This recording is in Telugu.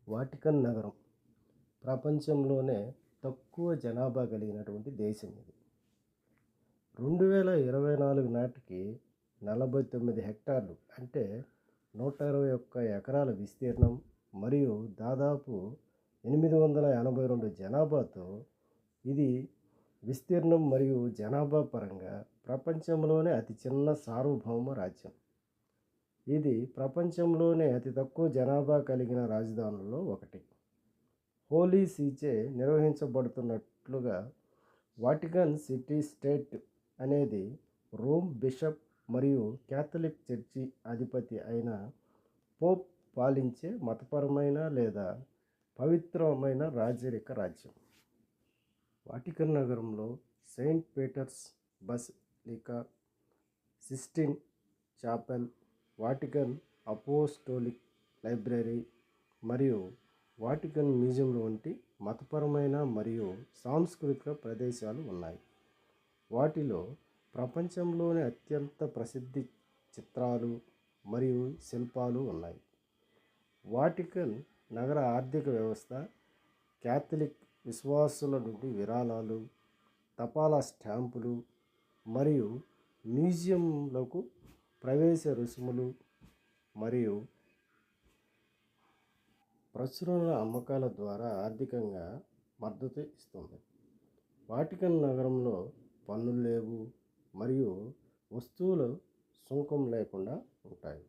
వాటికన్ నగరం ప్రపంచంలోనే తక్కువ జనాభా కలిగినటువంటి దేశం ఇది. 2024 నాటికి 49 హెక్టార్లు అంటే 121 ఎకరాల విస్తీర్ణం మరియు దాదాపు 882 జనాభాతో ఇది విస్తీర్ణం మరియు జనాభా పరంగా ప్రపంచంలోనే అతి చిన్న సార్వభౌమ రాజ్యం. ఇది ప్రపంచంలోనే అతి తక్కువ జనాభా కలిగిన రాజధానుల్లో ఒకటి. హోలీ సీచే నిర్వహించబడుతున్నట్లుగా వాటికన్ సిటీ స్టేట్ అనేది రోమ్ బిషప్ మరియు క్యాథలిక్ చర్చి అధిపతి అయిన పోప్ పాలించే మతపరమైన లేదా పవిత్రమైన రాజరిక రాజ్యం. వాటికన్ నగరంలో Saint Peter's Basilica, Sistine Chapel, Vatican Apostolic Library మరియు వాటికన్ మ్యూజియం వంటి మతపరమైన మరియు సాంస్కృతిక ప్రదేశాలు ఉన్నాయి. వాటిలో ప్రపంచంలోని అత్యంత ప్రసిద్ధి చిత్రాలు మరియు శిల్పాలు ఉన్నాయి. వాటికన్ నగర ఆర్థిక వ్యవస్థ క్యాథలిక్ విశ్వాసుల నుండి విరాళాలు, తపాలా స్టాంపులు మరియు మ్యూజియంలకు ప్రవేశ రుసుములు మరియు ప్రచురణల అమ్మకాల ద్వారా ఆర్థికంగా మద్దతు ఇస్తుంది. వాటికన్ నగరంలో పన్నులు లేవు మరియు వస్తువులు సుంకం లేకుండా ఉంటాయి.